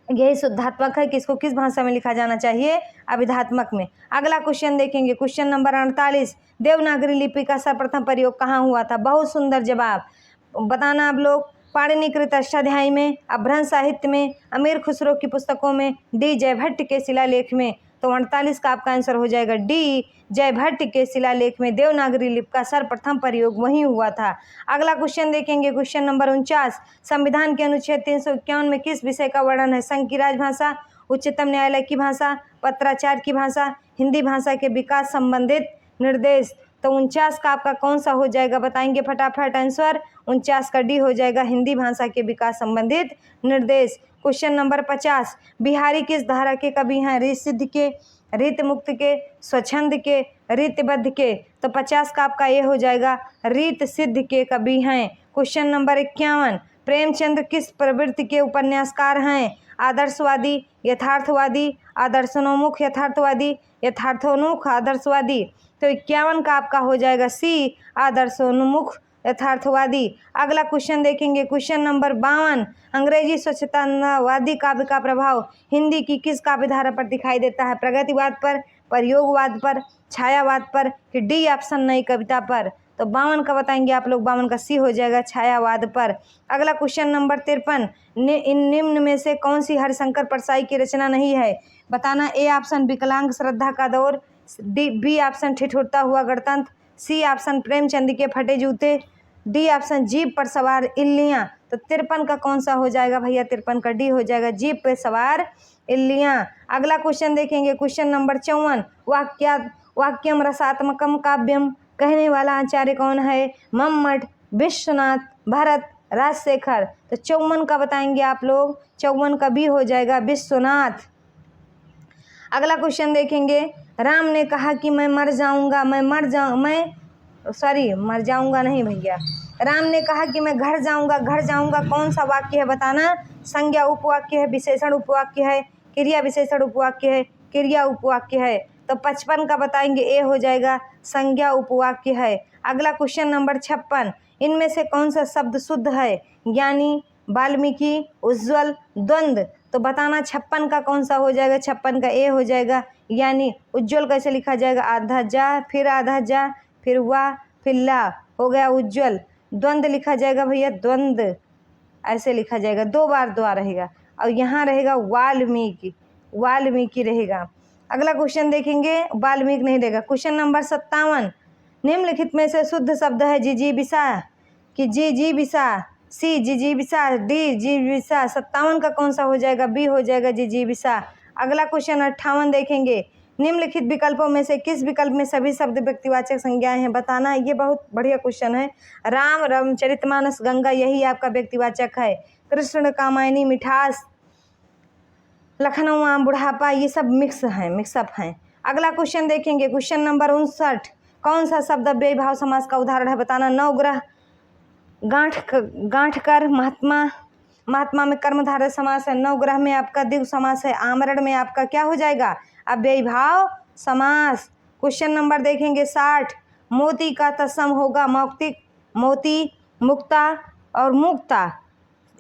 यही शुद्धात्मक है कि इसको किस भाषा में लिखा जाना चाहिए? अभिधात्मक में। अगला क्वेश्चन देखेंगे, क्वेश्चन नंबर 48, देवनागरी लिपि का सर्वप्रथम प्रयोग कहाँ हुआ था? बहुत सुंदर जवाब बताना आप लोग। पाणिनिकृत अष्टाध्यायी में, अपभ्रंश साहित्य में, अमीर खुसरो की पुस्तकों में, डी जयभट्ट के शिलालेख में। तो 48 का आपका आंसर हो जाएगा डी, जयभट्ट के शिलालेख में देवनागरी लिपि का सर्वप्रथम प्रयोग वहीं हुआ था। अगला क्वेश्चन देखेंगे, क्वेश्चन नंबर 49, संविधान के अनुच्छेद 351 में किस विषय का वर्णन है? संघ की राजभाषा, उच्चतम न्यायालय की भाषा, पत्राचार की भाषा, हिंदी भाषा के विकास संबंधित निर्देश। तो 49 का आपका कौन सा हो जाएगा बताएंगे फटाफट आंसर? 49 का डी हो जाएगा, हिंदी भाषा के विकास संबंधित निर्देश। क्वेश्चन नंबर 50, बिहारी किस धारा के कवि हैं? रीत सिद्ध के, रीत मुक्त के, स्वच्छंद के, रीतबद्ध के? तो 50 का आपका ये हो जाएगा, रीत सिद्ध के कवि हैं। क्वेश्चन नंबर 51, प्रेमचंद्र किस प्रवृत्ति के उपन्यासकार हैं? आदर्शवादी, यथार्थवादी, आदर्शोन्मुख यथार्थवादी, यथार्थोन्मुख आदर्शवादी? तो 51 का आपका हो जाएगा सी, आदर्शोन्मुख यथार्थवादी। अगला क्वेश्चन देखेंगे, क्वेश्चन नंबर 52, अंग्रेजी स्वच्छतावादी काव्य का प्रभाव हिंदी की किस काव्य धारा पर दिखाई देता है? प्रगतिवाद पर, प्रयोगवाद पर, छायावाद पर कि डी ऑप्शन नई कविता पर? तो 52 का बताएंगे आप लोग, 52 का सी हो जाएगा छायावाद पर। अगला क्वेश्चन नंबर 53, इन निम्न में से कौन सी हरिशंकर परसाई की रचना नहीं है? बताना। ए ऑप्शन विकलांग श्रद्धा का दौर, बी ऑप्शन ठिठुरता हुआ गणतंत्र, सी ऑप्शन प्रेमचंद के फटे जूते, डी ऑप्शन जीप पर सवार इल्लियां। तो 53 का कौन सा हो जाएगा भैया? 53 का डी हो जाएगा, जीप पे सवार इल्लियां। अगला क्वेश्चन देखेंगे, क्वेश्चन नंबर 54, वाक्यम रसात्मकम काव्यम कहने वाला आचार्य कौन है? मम्मट, विश्वनाथ, भरत, राजशेखर। तो 54 का बताएंगे आप लोग, 54 का बी हो जाएगा विश्वनाथ। अगला क्वेश्चन देखेंगे, राम ने कहा कि मैं मर जाऊंगा नहीं भैया, राम ने कहा कि मैं घर जाऊंगा कौन सा वाक्य है? बताना। संज्ञा उपवाक्य है, विशेषण उपवाक्य है, क्रिया विशेषण उपवाक्य है, क्रिया उपवाक्य है। तो 55 का बताएंगे, ए हो जाएगा संज्ञा उपवाक्य है। अगला क्वेश्चन नंबर 56, इनमें से कौन सा शब्द शुद्ध है? ज्ञानी, वाल्मीकि, उज्ज्वल, द्वंद्व। तो बताना 56 का कौन सा हो जाएगा? 56 का ए हो जाएगा, यानी उज्ज्वल कैसे लिखा जाएगा? आधा जा, फिर आधा जा, फिर वाह, फिर ला, हो गया उज्ज्वल। द्वंद्व लिखा जाएगा भैया, द्वंद्व ऐसे लिखा जाएगा, 2 बार द्वा रहेगा, और यहाँ रहेगा वाल्मीकि रहेगा। अगला क्वेश्चन देखेंगे, वाल्मीकि नहीं रहेगा। क्वेश्चन नंबर 57, निम्नलिखित में से शुद्ध शब्द है जिजीविषा कि जिजीविषा, सी जिजीविषा, डी जिजीविषा। 57 का कौन सा हो जाएगा? बी हो जाएगा जिजीविषा। अगला क्वेश्चन 58 देखेंगे, निम्नलिखित विकल्पों में से किस विकल्प में सभी शब्द व्यक्तिवाचक संज्ञाएं हैं? बताना। ये बहुत बढ़िया क्वेश्चन है। राम, रामचरितमानस, गंगा, यही आपका व्यक्तिवाचक है। कृष्ण, कामायनी, मिठास, लखनऊ, आम, बुढ़ापा, ये सब मिक्सअप हैं। अगला क्वेश्चन देखेंगे, क्वेश्चन नंबर 59, कौन सा शब्द अव्ययी भाव समास का उदाहरण है? बताना। नवग्रह, गांठ कर, महात्मा में कर्मधारय समास है, नवग्रह में आपका द्विगु समास है, आमरण में आपका क्या हो जाएगा? अव्ययी भाव समास। क्वेश्चन नंबर देखेंगे 60, मोती का तत्सम होगा मौक्तिक, मोती, मुक्ता और मुक्ता,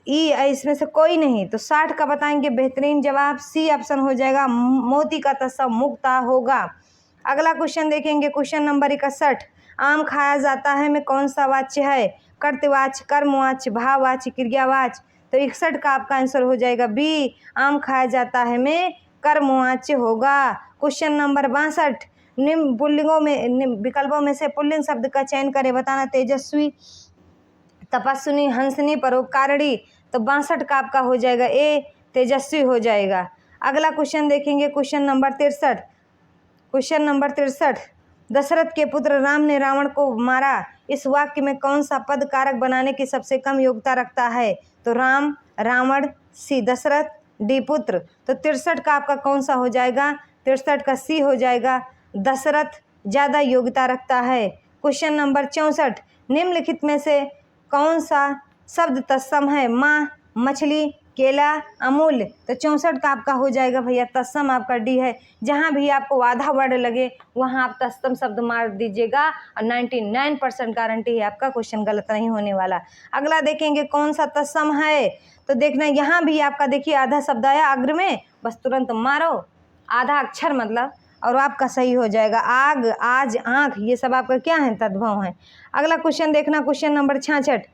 इसमें से कोई नहीं। तो 60 का बताएंगे बेहतरीन जवाब, सी ऑप्शन हो जाएगा, मोती का तत्सम मुक्ता होगा। अगला क्वेश्चन देखेंगे, क्वेश्चन नंबर 61, आम खाया जाता है में कौन सा वाच्य है? कर्तवाच्य, कर्मवाच्य, भाववाच्य, क्रियावाच्य। तो 61 का आपका आंसर हो जाएगा बी, आम खाया जाता है में कर्मवाच्य होगा। क्वेश्चन नंबर 62, निम्न पुल्लिंगों में विकल्पों में से पुल्लिंग शब्द का चयन करें। बताना। तेजस्वी, तपस्विनी, हंसनी, परोपकारिणी। तो 62 का आपका हो जाएगा ए, तेजस्वी हो जाएगा। अगला क्वेश्चन देखेंगे, क्वेश्चन नंबर 63, दशरथ के पुत्र राम ने रावण को मारा, इस वाक्य में कौन सा पद कारक बनाने की सबसे कम योग्यता रखता है? तो राम, रावण, सी दशरथ, डी पुत्र। तो 63 का आपका कौन सा हो जाएगा? 63 का सी हो जाएगा, दशरथ ज़्यादा योग्यता रखता है। क्वेश्चन नंबर 64, निम्नलिखित में से कौन सा शब्द तत्सम है? माँ, मछली, केला, अमूल्य। तो 64 का आपका हो जाएगा भैया तत्सम, आपका डी है। जहाँ भी आपको आधा वर्ड लगे वहाँ आप तत्सम शब्द मार दीजिएगा और 99% गारंटी है आपका क्वेश्चन गलत नहीं होने वाला। अगला देखेंगे कौन सा तत्सम है, तो देखना यहाँ भी आपका देखिए आधा शब्द आया अग्र में, बस तुरंत मारो आधा अक्षर मतलब, और आपका सही हो जाएगा। आग, आज, आँख, ये सब आपका क्या है? तद्भव है। अगला क्वेश्चन देखना, क्वेश्चन नंबर 66,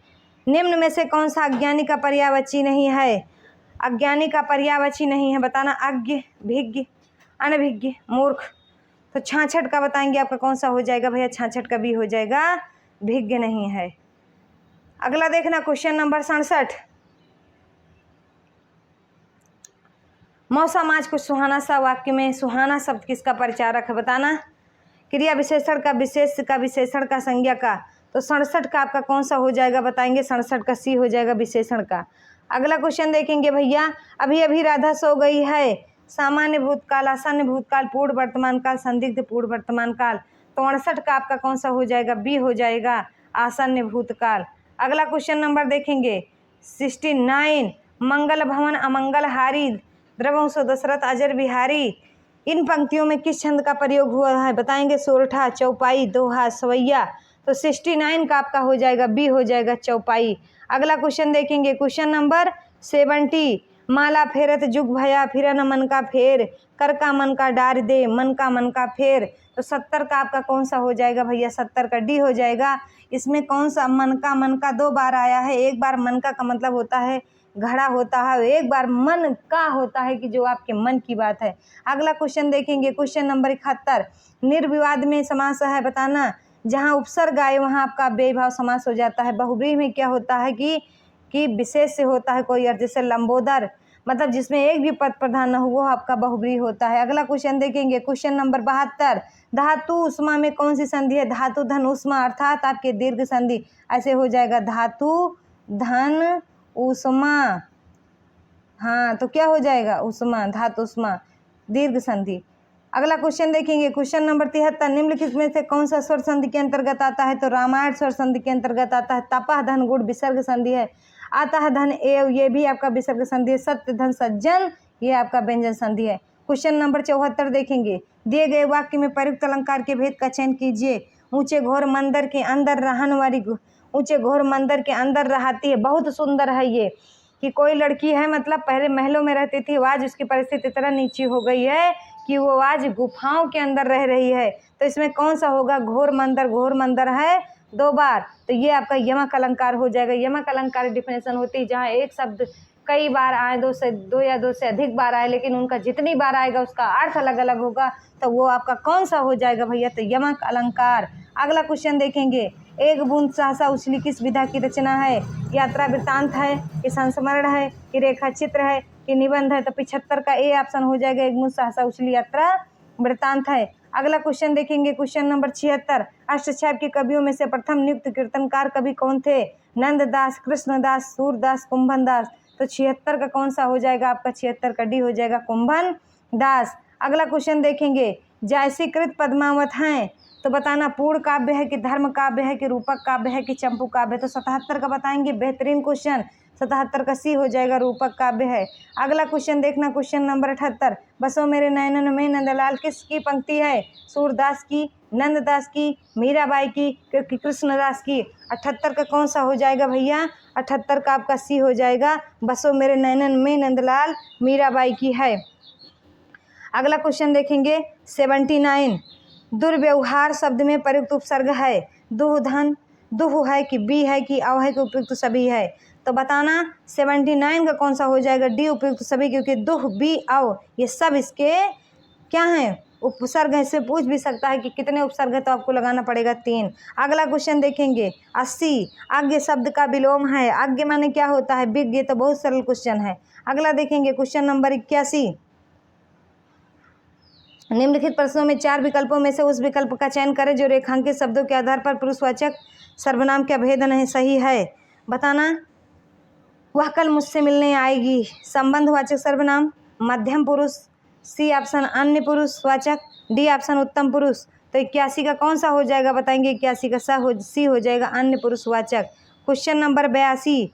निम्न में से कौन सा अज्ञानी का पर्यायवाची नहीं है? अज्ञानी का पर्यायवाची नहीं है, बताना। अज्ञ, भिज्ञ, अनभिज्ञ, मूर्ख। तो 66 का बताएंगे आपका कौन सा हो जाएगा भैया? 66 का भी हो जाएगा, भिज्ञ नहीं है। अगला देखना, क्वेश्चन नंबर 67, मौसम आज कुछ सुहाना सा वाक्य में सुहाना शब्द किसका परिचारक है? बताना। क्रिया विशेषण का, विशेष का, विशेषण का, संज्ञा का। तो 67 का आपका कौन सा हो जाएगा? बताएंगे 67 का सी हो जाएगा, विशेषण का। अगला क्वेश्चन देखेंगे भैया, अभी राधा सो गई है, सामान्य भूतकाल, आसान्य भूतकाल, पूर्ण वर्तमान काल, संदिग्ध पूर्ण वर्तमान काल। तो 68 का आपका कौन सा हो जाएगा? बी हो जाएगा, आसान्य भूतकाल। अगला क्वेश्चन नंबर देखेंगे 69, मंगल भवन अमंगल हारी, द्रवंश दशरथ अजर बिहारी। इन पंक्तियों में किस छंद का प्रयोग हुआ है? बताएंगे। सोरठा, चौपाई, दोहा, सवैया। तो 69 का आपका हो जाएगा, बी हो जाएगा, चौपाई। अगला क्वेश्चन देखेंगे, क्वेश्चन नंबर 70, माला फेरत जुग भया फिर न मन का फेर, कर का मन का डार दे मन का फेर। तो 70 का आपका कौन सा हो जाएगा भैया? 70 का डी हो जाएगा। इसमें कौन सा मन का 2 बार आया है। एक बार मन का मतलब होता है घड़ा होता है, एक बार मन का होता है कि जो आपके मन की बात है। अगला क्वेश्चन देखेंगे, क्वेश्चन नंबर 71। निर्विवाद में समास है, बताना। जहाँ उपसर्ग आए वहाँ आपका व्ययभाव समास हो जाता है। बहुव्रीहि में क्या होता है कि विशेष से होता है कोई अर्थ, जैसे लंबोदर, मतलब जिसमें एक भी पद प्रधान न हो वो आपका बहुव्रीहि होता है। अगला क्वेश्चन देखेंगे, क्वेश्चन नंबर 72। धातु उष्मा में कौन सी संधि है? धातु धन उष्मा, अर्थात आपके दीर्घ संधि ऐसे हो जाएगा, धातु धन उष्मा। हाँ, तो क्या हो जाएगा? उष्मा, धातु उष्मा, दीर्घ संधि। अगला क्वेश्चन देखेंगे, क्वेश्चन नंबर 73। निम्नलिखित में से कौन सा स्वर संधि के अंतर्गत आता है? तो रामायण स्वर संधि के अंतर्गत आता है। तपह धन गुण विसर्ग संधि है। आता धन एव, ये भी आपका विसर्ग संधि है। सत्य धन सज्जन, ये आपका व्यंजन संधि है। क्वेश्चन नंबर 74 देखेंगे, दिए गए वाक्य में प्रयुक्त अलंकार के भेद का चयन कीजिए। ऊंचे घोर मंदिर के अंदर रहने वाली, ऊंचे घोर मंदिर के अंदर रहती है, बहुत सुंदर है ये, कि कोई लड़की है, मतलब पहले महलों में रहती थी, आज उसकी परिस्थिति इतना नीची हो गई है कि वो आज गुफाओं के अंदर रह रही है। तो इसमें कौन सा होगा? घोर मंदिर है 2 बार, तो ये आपका यमक अलंकार हो जाएगा। यमक अलंकार डिफिनेशन होती है जहाँ एक शब्द कई बार आए, 2 या 2 से अधिक बार आए, लेकिन उनका जितनी बार आएगा उसका अर्थ अलग अलग होगा, तो वो आपका कौन सा हो जाएगा भैया? तो यमक अलंकार। अगला क्वेश्चन देखेंगे, एक बूंद सहसा उछली किस विधा की रचना है? यात्रा वृत्तांत है, कि संस्मरण है, कि रेखा चित्र है, कि निबंध है? तो 75 का ए ऑप्शन हो जाएगा, एक बूंद सहसा उछली यात्रा वृत्तांत है। अगला क्वेश्चन देखेंगे, क्वेश्चन नंबर 76। अष्टछाप के कवियों में से प्रथम नियुक्त कीर्तनकार कवि कौन थे? नंददास, कृष्णदास, सूरदास, कुंभन दास। तो 76 का कौन सा हो जाएगा आपका? 76 का डी हो जाएगा, कुंभन दास। अगला क्वेश्चन देखेंगे, जायसीकृत पद्मावत हैं, तो बताना पूर्ण काव्य है, कि धर्म काव्य है, कि रूपक काव्य है, कि चंपू काव्य है? तो 77 का बताएंगे, बेहतरीन क्वेश्चन। 77 का सी हो जाएगा, रूपक काव्य है। अगला क्वेश्चन देखना, क्वेश्चन नंबर 78। बसो मेरे नयनन में नंदलाल किसकी पंक्ति है? सूरदास की, नंददास की, मीराबाई की, कृष्णदास की। 78 का कौन सा हो जाएगा भैया? 78 का आपका सी हो जाएगा, बसो मेरे नयनन में नंदलाल मीराबाई की है। अगला क्वेश्चन देखेंगे, 79। दुर्व्यवहार शब्द में प्रयुक्त उपसर्ग है। दुह धन, दुह है, कि बी है, कि अव है, कि उपयुक्त सभी है? तो बताना 79 का कौन सा हो जाएगा? डी, उपयुक्त सभी, क्योंकि दुह, बी, अव ये सब इसके क्या हैं? उपसर्ग है। इससे पूछ भी सकता है कि कितने उपसर्ग है, तो आपको लगाना पड़ेगा 3। अगला क्वेश्चन देखेंगे, 80। आज्ञ शब्द का विलोम है। आज्ञ माने क्या होता है? विज्ञ। तो बहुत सरल क्वेश्चन है। अगला देखेंगे, क्वेश्चन नंबर 81। निम्नलिखित प्रश्नों में 4 विकल्पों में से उस विकल्प का चयन करें जो रेखांकित शब्दों के आधार पर पुरुषवाचक सर्वनाम का भेद नहीं सही है। बताना, वह कल मुझसे मिलने आएगी, संबंधवाचक सर्वनाम, मध्यम पुरुष, सी ऑप्शन अन्य पुरुषवाचक, डी ऑप्शन उत्तम पुरुष। तो 81 का कौन सा हो जाएगा? बताएंगे 81 का सी हो जाएगा, अन्य पुरुषवाचक। क्वेश्चन नंबर 82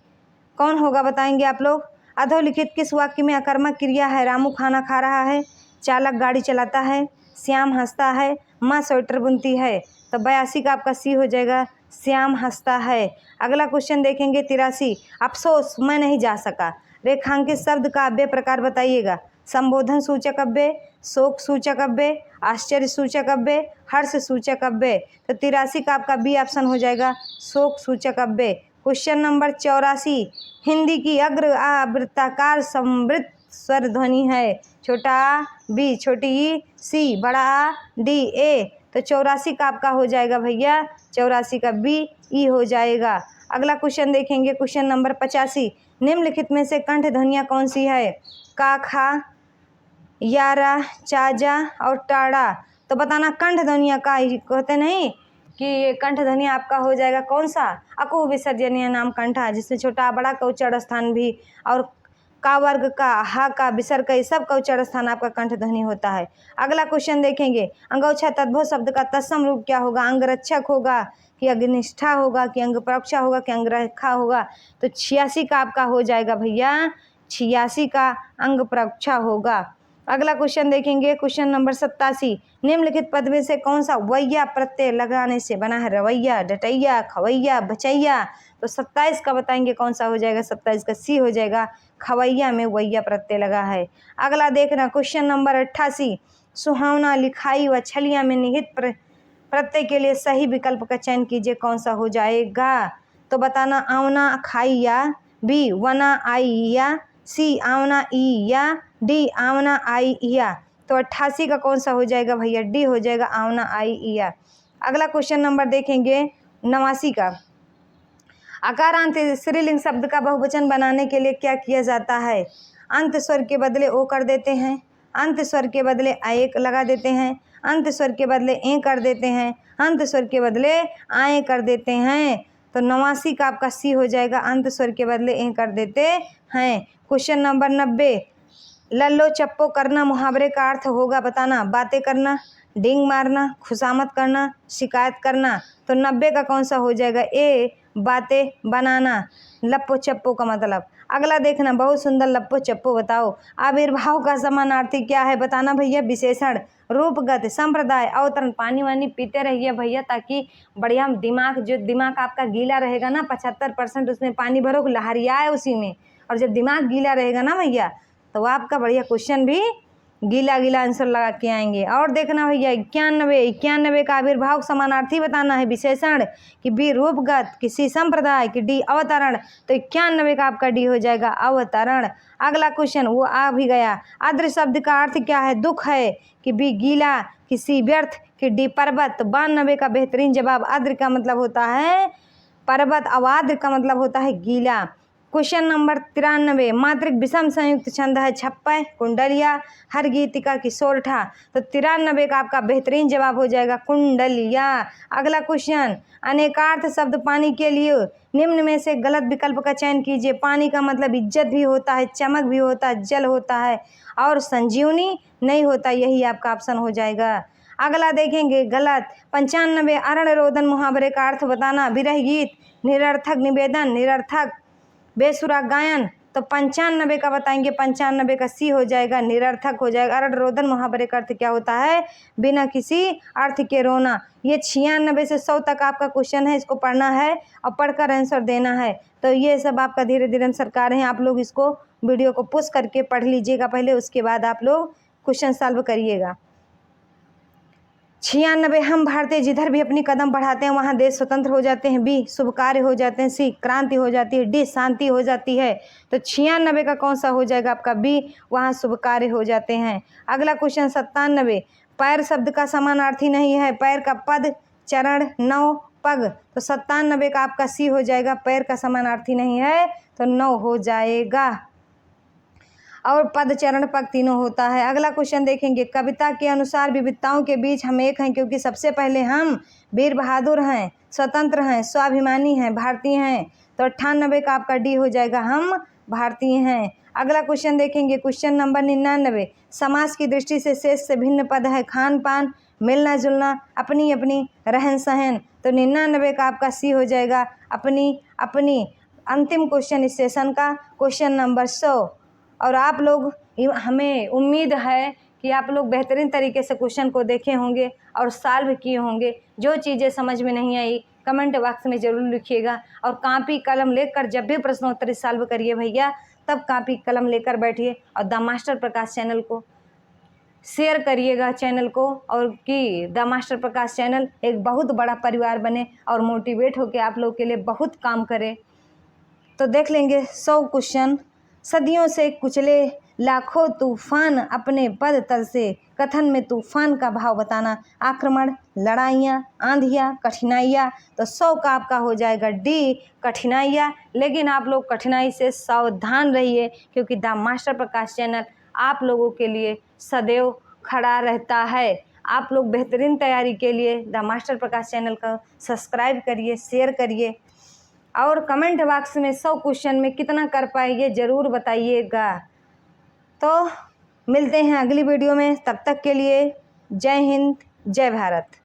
कौन होगा? बताएंगे आप लोग। अधोलिखित किस वाक्य में अकर्मक क्रिया है? रामू खाना खा रहा है, चालक गाड़ी चलाता है, श्याम हंसता है, माँ स्वेटर बुनती है। तो 82 का आपका सी हो जाएगा, श्याम हंसता है। अगला क्वेश्चन देखेंगे, 83। अफसोस मैं नहीं जा सका। रेखांकित शब्द का अव्यय प्रकार बताइएगा। संबोधन सूचक अव्यय, शोक सूचक अव्यय, आश्चर्य सूचक अव्यय, हर्ष सूचक अव्यय। तो 83 का आपका बी ऑप्शन हो जाएगा, शोक सूचक अव्यय। Question number 84। हिंदी की अग्र आवृत्ताकार समृद्ध स्वर ध्वनि है। छोटा बी, छोटी ई, सी, बड़ा आ, डी, ए। तो 84 का आपका हो जाएगा भैया, 84 का बी, ई हो जाएगा। अगला क्वेश्चन देखेंगे, क्वेश्चन नंबर 85। निम्नलिखित में से कंठ ध्वनियाँ कौन सी है? का, खा, यारा, चाजा और टाड़ा। तो बताना कंठ ध्वनियाँ का कहते नहीं कि ये कंठ ध्वनि आपका हो जाएगा कौन सा? अकु विसर्जनीय नाम कंठा, जिसमें छोटा बड़ा का उच्चारण स्थान भी, और का वर्ग का, हा का, विसर्ग का, ये सब का उच्चारण स्थान आपका कंठ ध्वनि होता है। अगला क्वेश्चन देखेंगे, अंगोच्छा तद्भव शब्द का तत्सम रूप क्या होगा? अंगरक्षक होगा, कि अग्निष्ठा होगा, कि अंग परोक्षा होगा, कि अंगरखा होगा? तो 86 का आपका हो जाएगा भैया, 86 का अंग परोक्षा होगा। अगला क्वेश्चन देखेंगे, क्वेश्चन नंबर 87, निम्नलिखित पद में से कौन सा वैया प्रत्यय लगाने से बना है? रवैया, डटैया, खवैया, बचैया। तो 27 का बताएंगे कौन सा हो जाएगा? 27 का सी हो जाएगा, खवैया में वैया प्रत्यय लगा है। अगला देखना क्वेश्चन नंबर 88, सुहावना, लिखाई व छलिया में निहित प्रत्यय के लिए सही विकल्प का चयन कीजिए, कौन सा हो जाएगा? तो बताना, आवना खाई या बी वना आई या सी आवना ई या डी आवना आई या। तो 88 का कौन सा हो जाएगा भैया? डी हो जाएगा, आवना आई या। अगला क्वेश्चन नंबर देखेंगे 89 का, आकारांत स्त्रीलिंग शब्द का बहुवचन बनाने के लिए क्या किया जाता है? अंत स्वर के बदले ओ कर देते हैं, अंत स्वर के बदले एक लगा देते हैं, अंत स्वर के बदले ए कर देते हैं, अंत स्वर के बदले आए कर देते हैं। तो 89 का आपका सी हो जाएगा, अंत स्वर के बदले ए कर देते हैं। क्वेश्चन नंबर 90, लल्लो चप्पो करना मुहावरे का अर्थ होगा, बताना। बातें करना, डिंग मारना, खुशामद करना, शिकायत करना। तो 90 का कौन सा हो जाएगा? ए बातें बनाना, लप्पो चप्पो का मतलब। अगला देखना, बहुत सुंदर, लप्पो चप्पो बताओ। आविर्भाव का समानार्थी क्या है? बताना भैया। विशेषण, रूपगत, संप्रदाय, अवतरण। पानी वानी पीते रहिए भैया, ताकि बढ़िया दिमाग आपका गीला रहेगा ना, 75% उसमें पानी भरो, लहरियाए उसी में। और जब दिमाग गीला रहेगा ना भैया, तो आपका बढ़िया क्वेश्चन भी गीला गीला आंसर लगा के आएंगे। और देखना भैया 91 का आविर्भाव समानार्थी बताना है। विशेषण कि बी रूपगत, किसी संप्रदाय की, डी अवतरण। तो 91 का आपका डी हो जाएगा, अवतरण। अगला क्वेश्चन वो आ भी गया, आद्र शब्द का अर्थ क्या है? दुख है कि बी गीला, किसी व्यर्थ की, डी पर्वत। 92 का बेहतरीन जवाब, आद्र का मतलब होता है पर्वत, अवाद्र का मतलब होता है गीला। क्वेश्चन नंबर 93, मात्रिक विषम संयुक्त छंद है छप्पय, कुंडलिया, हर गीतिका की सोरठा। तो 93 का आपका बेहतरीन जवाब हो जाएगा, कुंडलिया। अगला क्वेश्चन, अनेकार्थ शब्द पानी के लिए निम्न में से गलत विकल्प का चयन कीजिए। पानी का मतलब इज्जत भी होता है, चमक भी होता है, जल होता है, और संजीवनी नहीं होता। यही आपका ऑप्शन हो जाएगा। अगला देखेंगे गलत, 95 अरण रोदन मुहावरे का अर्थ बताना। विरह गीत, निरर्थक निवेदन, निरर्थक बेसुरा गायन। तो 95 का बताएंगे, 95 का सी हो जाएगा, निरर्थक हो जाएगा। अरण रोदन मुहावरे का अर्थ क्या होता है? बिना किसी अर्थ के रोना। ये 96 से 100 तक आपका क्वेश्चन है, इसको पढ़ना है और पढ़कर आंसर देना है। तो ये सब आपका धीरे धीरे आंसर कार्य है, आप लोग इसको वीडियो को पुश करके पढ़ लीजिएगा पहले, उसके बाद आप लोग क्वेश्चन सॉल्व करिएगा। 96, हम भारतीय जिधर भी अपनी कदम बढ़ाते हैं वहाँ देश स्वतंत्र हो जाते हैं, बी शुभ कार्य हो जाते हैं, सी क्रांति हो जाती है, डी शांति हो जाती है। तो 96 का कौन सा हो जाएगा आपका? बी, वहाँ शुभ कार्य हो जाते हैं। अगला क्वेश्चन 97, पैर शब्द का समानार्थी नहीं है। पैर का पद, चरण, नौ, पग। तो 97 का आपका सी हो जाएगा, पैर का समानार्थी नहीं है, तो 9 हो जाएगा। और पद, चरण, पग तीनों होता है। अगला क्वेश्चन देखेंगे, कविता के अनुसार विविधताओं के बीच हम एक हैं क्योंकि सबसे पहले हम वीर बहादुर हैं, स्वतंत्र हैं, स्वाभिमानी हैं, भारतीय हैं। तो 98 का आपका डी हो जाएगा, हम भारतीय हैं। अगला क्वेश्चन देखेंगे, क्वेश्चन नंबर 99, समाज की दृष्टि से शेष से भिन्न पद है खान पान, मिलना जुलना, अपनी अपनी, रहन सहन। तो 99 का आपका सी हो जाएगा, अपनी अपनी। अंतिम क्वेश्चन इस सेशन का, क्वेश्चन नंबर 100। और आप लोग, हमें उम्मीद है कि आप लोग बेहतरीन तरीके से क्वेश्चन को देखे होंगे और सॉल्व किए होंगे। जो चीज़ें समझ में नहीं आई कमेंट बॉक्स में ज़रूर लिखिएगा, और कापी कलम लेकर जब भी प्रश्नोत्तरी सॉल्व करिए भैया, तब कापी कलम लेकर बैठिए और द मास्टर प्रकाश चैनल को शेयर करिएगा चैनल को, और कि द मास्टर प्रकाश चैनल एक बहुत बड़ा परिवार बने और मोटिवेट होकर आप लोग के लिए बहुत काम करे। तो देख लेंगे 100 क्वेश्चन। सदियों से कुचले लाखों तूफान अपने पद तल से, कथन में तूफान का भाव बताना। आक्रमण, लड़ाइयाँ, आंधियाँ, कठिनाइयाँ। तो 100 का आपका हो जाएगा डी, कठिनाइयाँ। लेकिन आप लोग कठिनाई से सावधान रहिए, क्योंकि द मास्टर प्रकाश चैनल आप लोगों के लिए सदैव खड़ा रहता है। आप लोग बेहतरीन तैयारी के लिए द मास्टर प्रकाश चैनल का सब्सक्राइब करिए, शेयर करिए, और कमेंट बॉक्स में 100 क्वेश्चन में कितना कर पाए ये ज़रूर बताइएगा। तो मिलते हैं अगली वीडियो में, तब तक के लिए जय हिंद, जय भारत।